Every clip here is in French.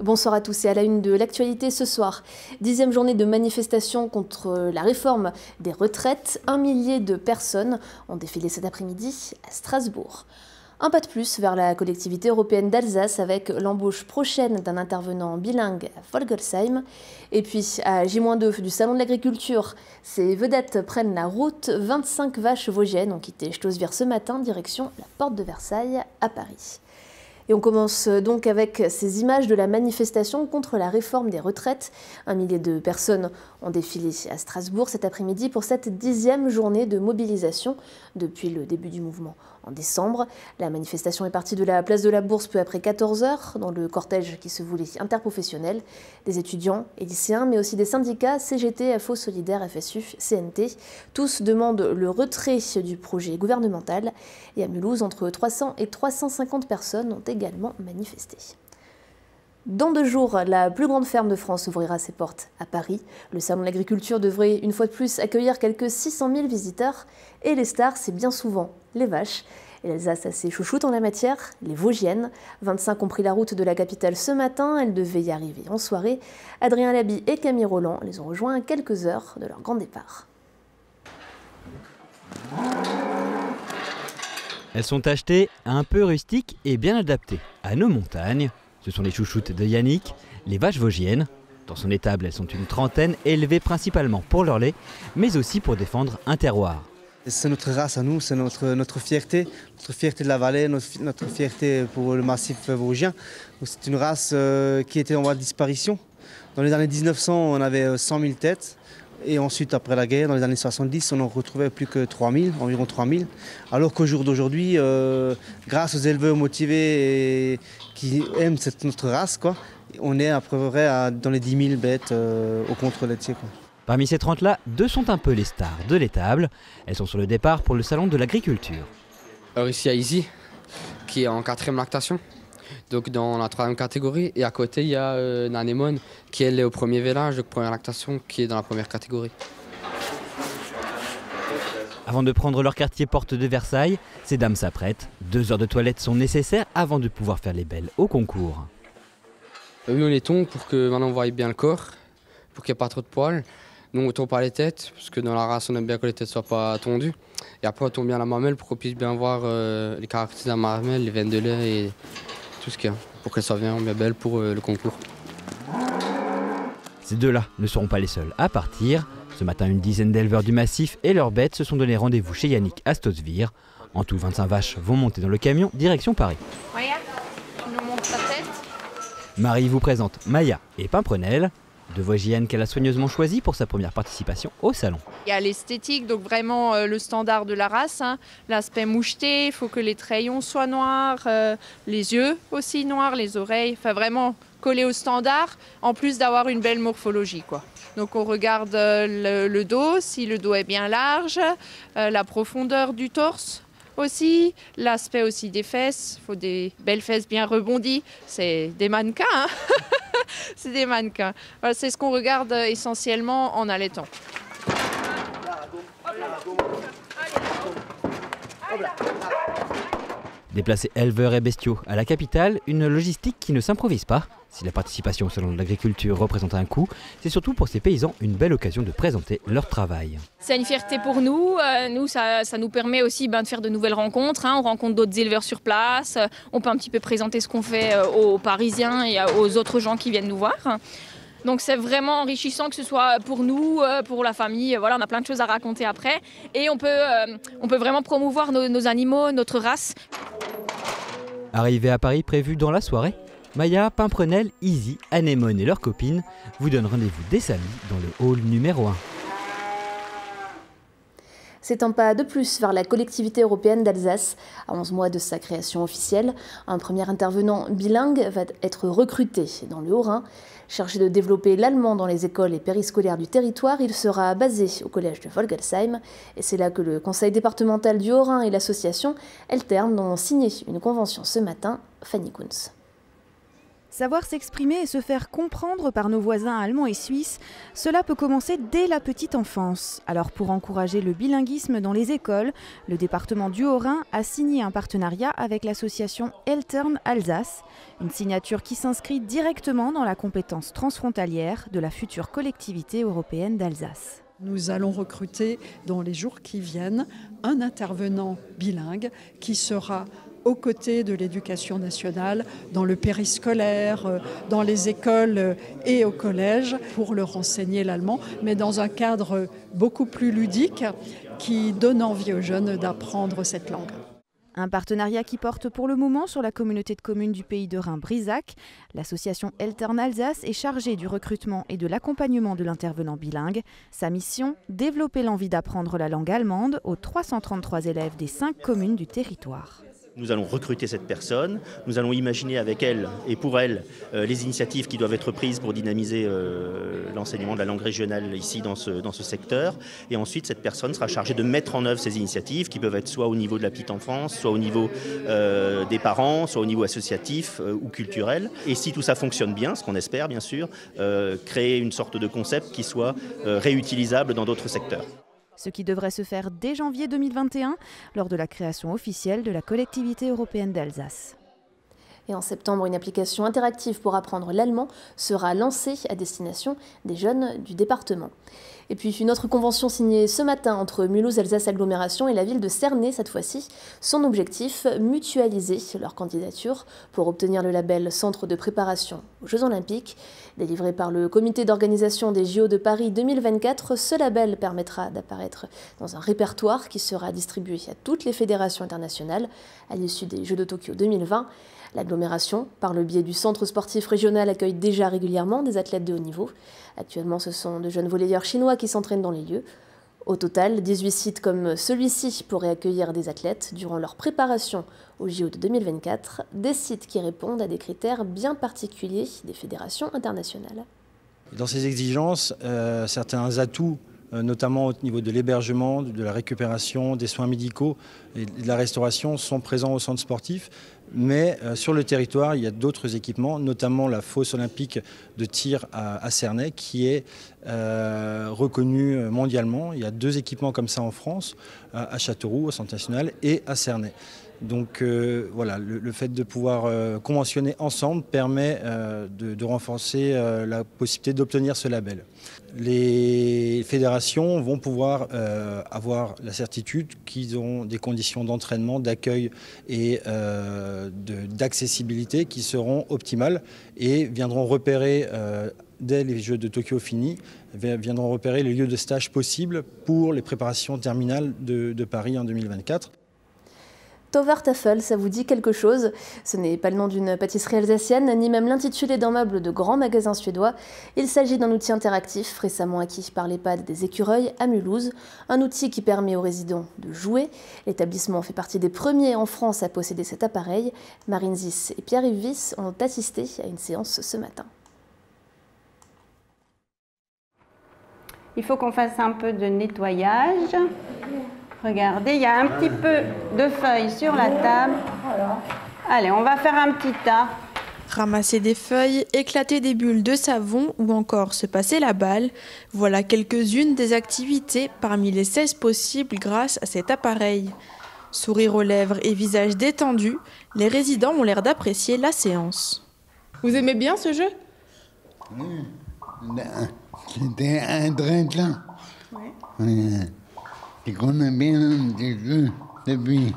Bonsoir à tous et à la une de l'actualité ce soir. 10e journée de manifestation contre la réforme des retraites. 1 millier de personnes ont défilé cet après-midi à Strasbourg. Un pas de plus vers la collectivité européenne d'Alsace avec l'embauche prochaine d'un intervenant bilingue à Volgelsheim. Et puis à J-2 du Salon de l'Agriculture, ces vedettes prennent la route. 25 vaches vosgiennes ont quitté Stoßwihr ce matin, direction la porte de Versailles à Paris. Et on commence donc avec ces images de la manifestation contre la réforme des retraites. 1 millier de personnes ont défilé à Strasbourg cet après-midi pour cette 10e journée de mobilisation depuis le début du mouvement en décembre. La manifestation est partie de la place de la Bourse peu après 14 h dans le cortège qui se voulait interprofessionnel. Des étudiants et lycéens, mais aussi des syndicats, CGT, FO Solidaire, FSU, CNT. Tous demandent le retrait du projet gouvernemental. Et à Mulhouse, entre 300 et 350 personnes ont également manifesté. Dans 2 jours, la plus grande ferme de France ouvrira ses portes à Paris. Le Salon de l'Agriculture devrait une fois de plus accueillir quelques 600 000 visiteurs. Et les stars, c'est bien souvent les vaches. Et l'Alsace a ses chouchoutes en la matière, les Vosgiennes. 25 ont pris la route de la capitale ce matin. Elles devaient y arriver en soirée. Adrien Labi et Camille Roland les ont rejoints à quelques heures de leur grand départ. Elles sont achetées un peu rustiques et bien adaptées à nos montagnes. Ce sont les chouchoutes de Yannick, les vaches vosgiennes. Dans son étable, elles sont une trentaine, élevées principalement pour leur lait, mais aussi pour défendre un terroir. C'est notre race à nous, c'est notre fierté de la vallée, notre fierté pour le massif vosgien. C'est une race qui était en voie de disparition. Dans les années 1900, on avait 100 000 têtes. Et ensuite, après la guerre, dans les années 70, on n'en retrouvait plus que 3000, environ 3000. Alors qu'au jour d'aujourd'hui, grâce aux éleveurs motivés et qui aiment notre race, on est à peu près dans les 10 000 bêtes au contrôle laitier. Parmi ces 30-là, 2 sont un peu les stars de l'étable. Elles sont sur le départ pour le Salon de l'Agriculture. Alors ici, il y a Izzy, qui est en 4e lactation. Donc dans la 3e catégorie, et à côté il y a Nanémone qui elle est au 1er vélage, donc première lactation, qui est dans la 1re catégorie. Avant de prendre leur quartier porte de Versailles, ces dames s'apprêtent. 2 heures de toilette sont nécessaires avant de pouvoir faire les belles au concours. Oui, on les tombe pour que maintenant on voie bien le corps, pour qu'il n'y ait pas trop de poils. Nous on tombe pas les têtes, parce que dans la race on aime bien que les têtes ne soient pas tondues. Et après on tombe bien la mamelle pour qu'on puisse bien voir les caractéristiques de la mamelle, les veines de lait et tout ce qu'il y a, pour qu'elle soit bien belle pour le concours. Ces 2-là ne seront pas les seuls à partir. Ce matin, une dizaine d'éleveurs du massif et leurs bêtes se sont donné rendez-vous chez Yannick à Stoßwihr. En tout, 25 vaches vont monter dans le camion direction Paris. Maya, tu nous montres ta tête. Marie vous présente Maya et Pimprenel, 2 Vosgiennes qu'elle a soigneusement choisies pour sa première participation au salon. Il y a l'esthétique, donc vraiment le standard de la race, l'aspect moucheté, il faut que les treillons soient noirs, les yeux aussi noirs, les oreilles, enfin vraiment collé au standard, en plus d'avoir une belle morphologie, Donc on regarde le dos, si le dos est bien large, la profondeur du torse aussi, l'aspect aussi des fesses, il faut des belles fesses bien rebondies, c'est des mannequins, c'est des mannequins. Voilà, c'est ce qu'on regarde essentiellement en allaitant. Déplacer éleveurs et bestiaux à la capitale, une logistique qui ne s'improvise pas. Si la participation au Salon de l'Agriculture représente un coût, c'est surtout pour ces paysans une belle occasion de présenter leur travail. C'est une fierté pour nous. Ça nous permet aussi de faire de nouvelles rencontres. On rencontre d'autres éleveurs sur place. On peut un petit peu présenter ce qu'on fait aux Parisiens et aux autres gens qui viennent nous voir. Donc c'est vraiment enrichissant, que ce soit pour nous, pour la famille. Voilà, on a plein de choses à raconter après. Et on peut vraiment promouvoir nos animaux, notre race. Arrivée à Paris prévue dans la soirée, Maya, Pimprenel, Izzy, Anémone et leurs copines vous donnent rendez-vous dès samedi dans le hall numéro 1. C'est un pas de plus vers la collectivité européenne d'Alsace. À 11 mois de sa création officielle, un premier intervenant bilingue va être recruté dans le Haut-Rhin. Chargé de développer l'allemand dans les écoles et périscolaires du territoire, il sera basé au collège de Volgelsheim. Et c'est là que le conseil départemental du Haut-Rhin et l'association Eltern ont signé une convention ce matin. Fanny Kunz. Savoir s'exprimer et se faire comprendre par nos voisins allemands et suisses, cela peut commencer dès la petite enfance. Alors pour encourager le bilinguisme dans les écoles, le département du Haut-Rhin a signé un partenariat avec l'association Eltern Alsace, une signature qui s'inscrit directement dans la compétence transfrontalière de la future collectivité européenne d'Alsace. Nous allons recruter dans les jours qui viennent un intervenant bilingue qui sera aux côtés de l'éducation nationale, dans le périscolaire, dans les écoles et au collège, pour leur enseigner l'allemand, mais dans un cadre beaucoup plus ludique qui donne envie aux jeunes d'apprendre cette langue. Un partenariat qui porte pour le moment sur la communauté de communes du Pays de Rhin-Brisac. L'association Eltern Alsace est chargée du recrutement et de l'accompagnement de l'intervenant bilingue. Sa mission, développer l'envie d'apprendre la langue allemande aux 333 élèves des 5 communes du territoire. Nous allons recruter cette personne, nous allons imaginer avec elle et pour elle les initiatives qui doivent être prises pour dynamiser l'enseignement de la langue régionale ici dans ce secteur. Et ensuite, cette personne sera chargée de mettre en œuvre ces initiatives qui peuvent être soit au niveau de la petite enfance, soit au niveau des parents, soit au niveau associatif ou culturel. Et si tout ça fonctionne bien, ce qu'on espère bien sûr, créer une sorte de concept qui soit réutilisable dans d'autres secteurs. Ce qui devrait se faire dès janvier 2021, lors de la création officielle de la collectivité européenne d'Alsace. Et en septembre, une application interactive pour apprendre l'allemand sera lancée à destination des jeunes du département. Et puis une autre convention signée ce matin entre Mulhouse Alsace Agglomération et la ville de Cernay cette fois-ci. Son objectif, mutualiser leur candidature pour obtenir le label Centre de préparation aux Jeux Olympiques. Délivré par le comité d'organisation des JO de Paris 2024, ce label permettra d'apparaître dans un répertoire qui sera distribué à toutes les fédérations internationales à l'issue des Jeux de Tokyo 2020. L'agglomération, par le biais du centre sportif régional, accueille déjà régulièrement des athlètes de haut niveau. Actuellement, ce sont de jeunes volleyeurs chinois qui s'entraînent dans les lieux. Au total, 18 sites comme celui-ci pourraient accueillir des athlètes durant leur préparation au JO de 2024, des sites qui répondent à des critères bien particuliers des fédérations internationales. Dans ces exigences, certains atouts, notamment au niveau de l'hébergement, de la récupération, des soins médicaux et de la restauration sont présents au centre sportif. Mais sur le territoire, il y a d'autres équipements, notamment la fosse olympique de tir à Cernay qui est reconnue mondialement. Il y a 2 équipements comme ça en France, à Châteauroux, au Centre national, et à Cernay. Donc voilà, le fait de pouvoir conventionner ensemble permet de renforcer la possibilité d'obtenir ce label. Les fédérations vont pouvoir avoir la certitude qu'ils ont des conditions d'entraînement, d'accueil et d'accessibilité qui seront optimales et viendront repérer, dès les Jeux de Tokyo finis, viendront repérer les lieux de stage possibles pour les préparations terminales de Paris en 2024. Tovertafel, ça vous dit quelque chose? Ce n'est pas le nom d'une pâtisserie alsacienne, ni même l'intitulé d'un meuble de grand magasin suédois. Il s'agit d'un outil interactif récemment acquis par l'EHPAD des Écureuils à Mulhouse. Un outil qui permet aux résidents de jouer. L'établissement fait partie des premiers en France à posséder cet appareil. Marine Zis et Pierre-Yves Wyss ont assisté à une séance ce matin. Il faut qu'on fasse un peu de nettoyage. Regardez, il y a un petit peu de feuilles sur la table. Allez, on va faire un petit tas. Ramasser des feuilles, éclater des bulles de savon ou encore se passer la balle, voilà quelques-unes des activités parmi les 16 possibles grâce à cet appareil. Sourire aux lèvres et visage détendu, les résidents ont l'air d'apprécier la séance. Vous aimez bien ce jeu? Oui, c'était un très bien. Oui. Je connais bien des jeux depuis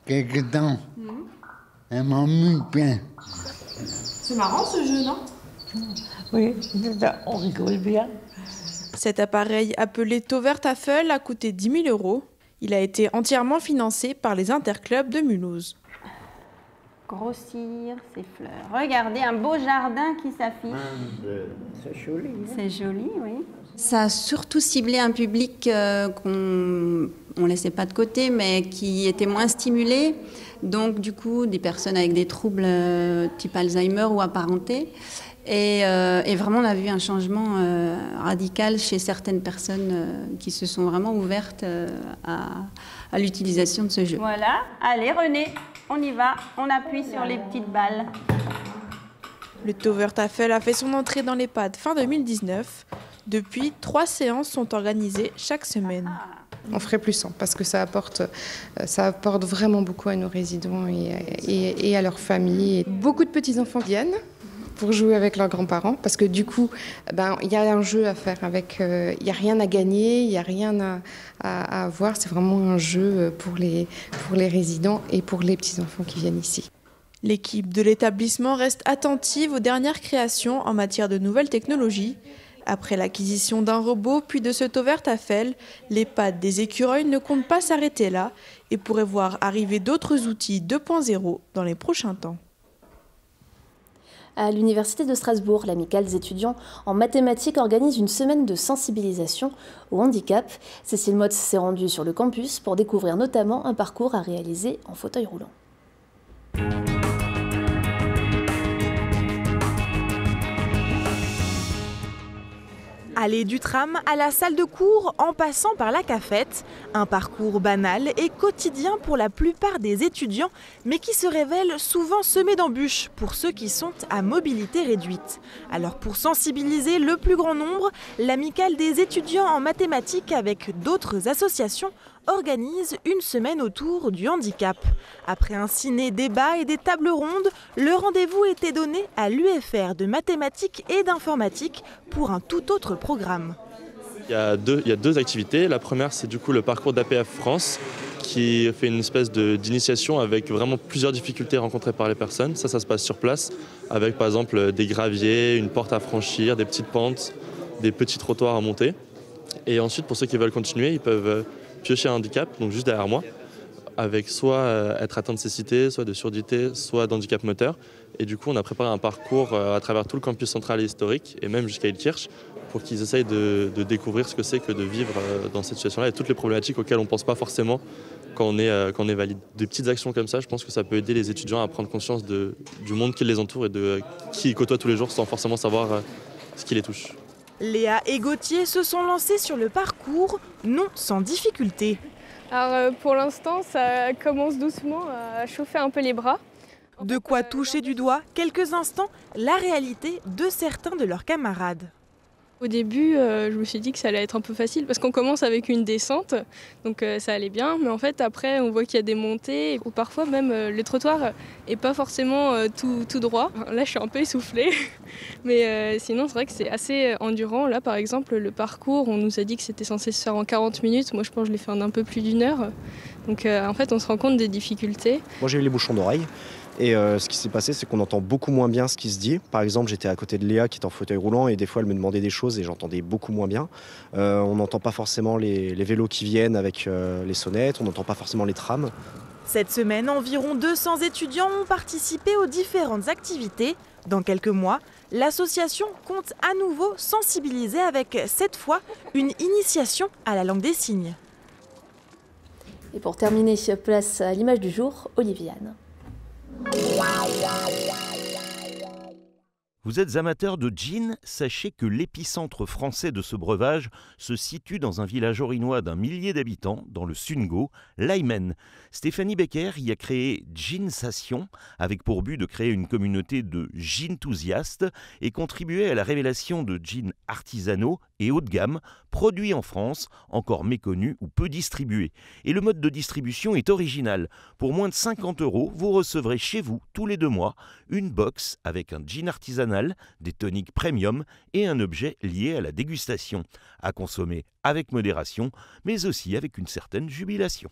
quelques temps. Elle m'amuse bien. C'est marrant ce jeu, non? Oui, on rigole bien. Cet appareil appelé Tovertafel a coûté 10 000 €. Il a été entièrement financé par les interclubs de Mulhouse. Grossir ses fleurs. Regardez, un beau jardin qui s'affiche. C'est joli. C'est joli, oui. Ça a surtout ciblé un public qu'on ne laissait pas de côté, mais qui était moins stimulé. Donc, du coup, des personnes avec des troubles type Alzheimer ou apparentés. Et vraiment, on a vu un changement radical chez certaines personnes qui se sont vraiment ouvertes à l'utilisation de ce jeu. Voilà. Allez, René, on y va. On appuie sur les petites balles. Le Tovertafel a fait son entrée dans l'EHPAD fin 2019. Depuis, 3 séances sont organisées chaque semaine. On ferait plus parce que ça apporte vraiment beaucoup à nos résidents et à leurs familles. Beaucoup de petits-enfants viennent pour jouer avec leurs grands-parents parce que du coup, il y a un jeu à faire avec, il n'y a rien à gagner, il n'y a rien à avoir. C'est vraiment un jeu pour les résidents et pour les petits-enfants qui viennent ici. L'équipe de l'établissement reste attentive aux dernières créations en matière de nouvelles technologies. Après l'acquisition d'un robot puis de ce Tovertafel, l'EHPAD des Écureuils ne compte pas s'arrêter là et pourrait voir arriver d'autres outils 2.0 dans les prochains temps. À l'Université de Strasbourg, l'amicale des étudiants en mathématiques organise une semaine de sensibilisation au handicap. Cécile Motz s'est rendue sur le campus pour découvrir notamment un parcours à réaliser en fauteuil roulant. Aller du tram à la salle de cours en passant par la cafette, un parcours banal et quotidien pour la plupart des étudiants, mais qui se révèle souvent semé d'embûches pour ceux qui sont à mobilité réduite. Alors pour sensibiliser le plus grand nombre, l'amicale des étudiants en mathématiques avec d'autres associations organise une semaine autour du handicap. Après un ciné-débat et des tables rondes, le rendez-vous était donné à l'UFR de mathématiques et d'informatique pour un tout autre programme. Il y a deux activités. La première, c'est du coup le parcours d'APF France qui fait une espèce d'initiation avec vraiment plusieurs difficultés rencontrées par les personnes. Ça se passe sur place avec par exemple des graviers, une porte à franchir, des petites pentes, des petits trottoirs à monter. Et ensuite, pour ceux qui veulent continuer, ils peuvent piocher un handicap, donc juste derrière moi, avec soit être atteint de cécité, soit de surdité, soit d'handicap moteur. Et du coup, on a préparé un parcours à travers tout le campus central et historique, et même jusqu'à Ilkirch, pour qu'ils essayent de découvrir ce que c'est que de vivre dans cette situation-là et toutes les problématiques auxquelles on ne pense pas forcément quand on est valide. Des petites actions comme ça, je pense que ça peut aider les étudiants à prendre conscience du monde qui les entoure et de qui ils côtoient tous les jours sans forcément savoir ce qui les touche. Léa et Gauthier se sont lancés sur le parcours, non sans difficulté. Alors pour l'instant, ça commence doucement à chauffer un peu les bras. De quoi toucher du doigt quelques instants la réalité de certains de leurs camarades. Au début, je me suis dit que ça allait être un peu facile parce qu'on commence avec une descente, donc ça allait bien. Mais en fait, après, on voit qu'il y a des montées ou parfois même le trottoir n'est pas forcément tout droit. Là, je suis un peu essoufflée, mais sinon, c'est vrai que c'est assez endurant. Là, par exemple, le parcours, on nous a dit que c'était censé se faire en 40 minutes. Moi, je pense que je l'ai fait en un peu plus d'1 heure. Donc, en fait, on se rend compte des difficultés. Moi, j'ai eu les bouchons d'oreilles. Et ce qui s'est passé, c'est qu'on entend beaucoup moins bien ce qui se dit. Par exemple, j'étais à côté de Léa qui est en fauteuil roulant et des fois elle me demandait des choses et j'entendais beaucoup moins bien. On n'entend pas forcément les vélos qui viennent avec les sonnettes, on n'entend pas forcément les trams. Cette semaine, environ 200 étudiants ont participé aux différentes activités. Dans quelques mois, l'association compte à nouveau sensibiliser avec, cette fois, une initiation à la langue des signes. Et pour terminer, place à l'image du jour, Oliviane. Vous êtes amateur de gin, sachez que l'épicentre français de ce breuvage se situe dans un village orinois d'1 millier d'habitants, dans le Sungo, l'Aymen. Stéphanie Becker y a créé Ginsation, avec pour but de créer une communauté de gin-enthousiastes et contribuer à la révélation de gins artisanaux et haut de gamme, produits en France, encore méconnus ou peu distribués. Et le mode de distribution est original. Pour moins de 50 €, vous recevrez chez vous, tous les 2 mois, une box avec un gin artisanal, des toniques premium et un objet lié à la dégustation. À consommer avec modération, mais aussi avec une certaine jubilation.